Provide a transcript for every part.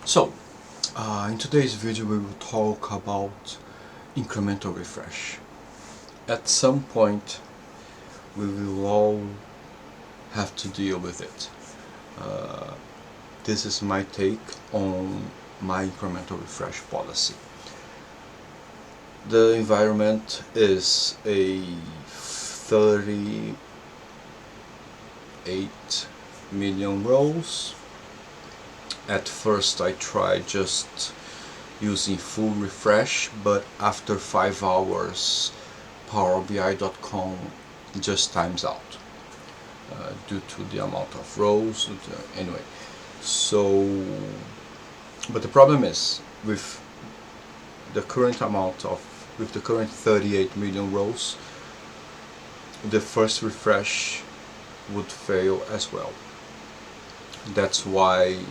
So, in today's video we will talk about incremental refresh. At some point we will all have to deal with it. This is my take on my incremental refresh policy. The environment is a 38 million rows. At first I tried just using full refresh, but after 5 hours PowerBI.com just times out due to the amount of rows. Anyway, so but the problem is with the current 38 million rows, the first refresh would fail as well. That's why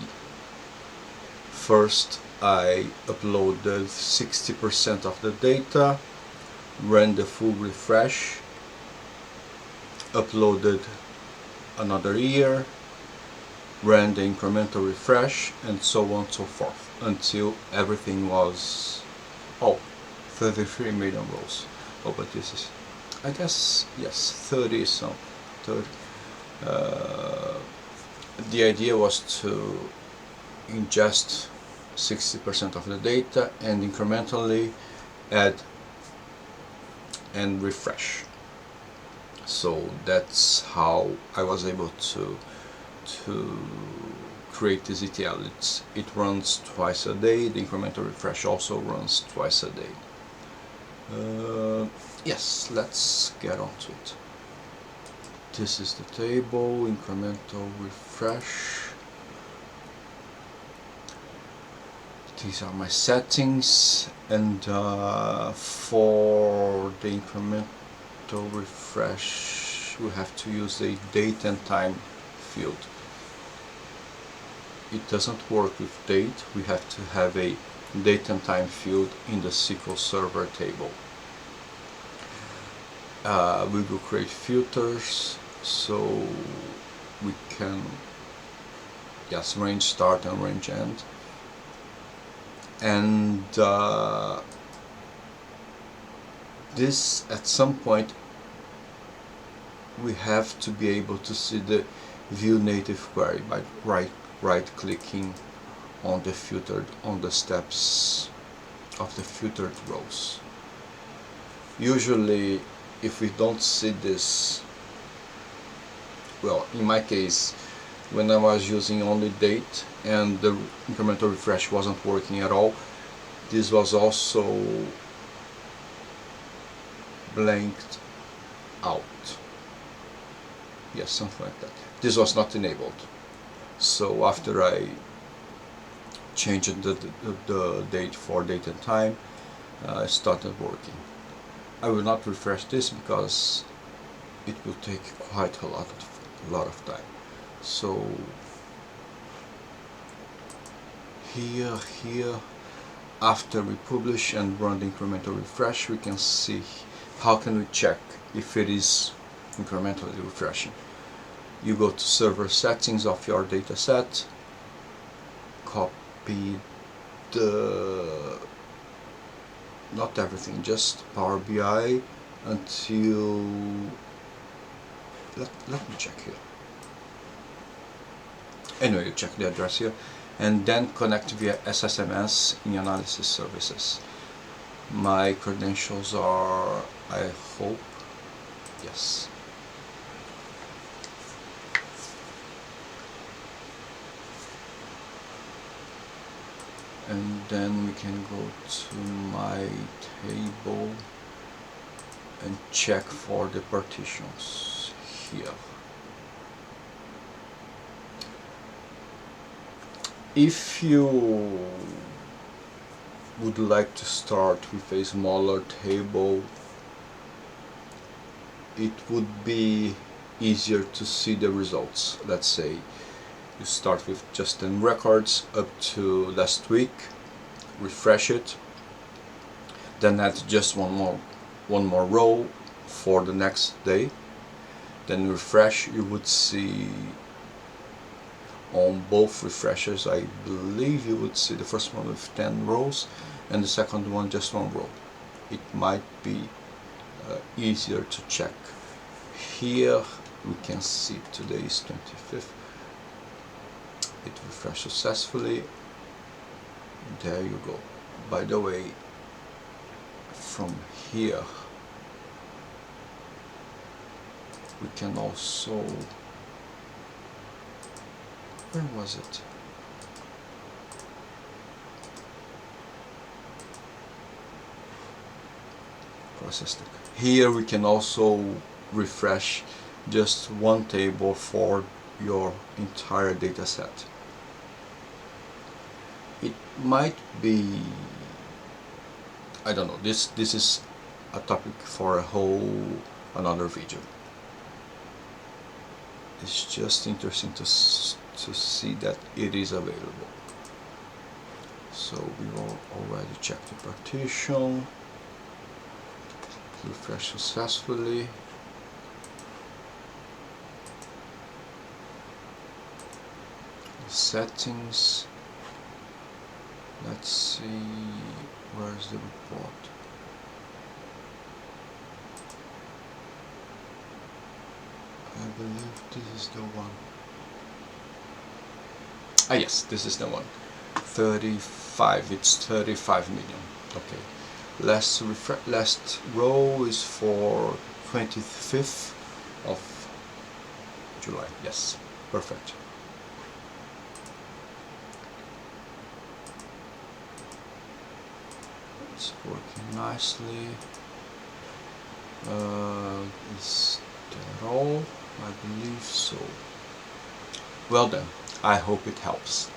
first I uploaded 60% of the data, ran the full refresh, uploaded another year, ran the incremental refresh, and so on and so forth until everything was 33 million rows. Oh, but this is, I guess, yes, 30 some 30. The idea was to ingest 60% of the data and incrementally add and refresh. So that's how I was able to create this ETL. It runs twice a day. The incremental refresh also runs twice a day. Yes, let's get on to it. This is the table, incremental refresh. These are my settings, and for the incremental refresh we have to use a date and time field. It doesn't work with date. We have to have a date and time field in the SQL Server table. We will create filters so we can range start and range end, and this at some point we have to be able to see the view native query by right clicking on the steps of the filtered rows. Usually if we don't see this, well, in my case, when I was using only date and the incremental refresh wasn't working at all, this was also blanked out. Yes, something like that. This was not enabled. So after I changed the date for date and time, it started working. I will not refresh this because it will take quite a lot of time. So here, after we publish and run the incremental refresh, we can see how can we check if it is incrementally refreshing. You go to server settings of your dataset, copy not everything, just Power BI until let me check here. Anyway, you check the address here and then connect via SSMS in analysis services. My credentials are, I hope, yes. And then we can go to my table and check for the partitions here. If you would like to start with a smaller table, it would be easier to see the results. Let's say you start with just 10 records up to last week, refresh it, then add just one more row for the next day, then refresh. You would see on both refreshers. I believe you would see the first one with 10 rows and the second one just 1 row. It might be easier to check. Here we can see today is 25th. It refreshed successfully. There you go. By the way, from here we can also, where was it? Process stick. Here we can also refresh just one table for your entire data set. It might be, I don't know, this is a topic for a whole another video. It's just interesting to see that it is available. So we will already checked the partition, refresh successfully. The settings, let's see, where's the report? I believe this is the one. Ah yes, this is the one. 35, it's 35 million. Okay. Last row is for 25th of July. Yes, perfect. It's working nicely. Is that all? I believe so. Well then, I hope it helps.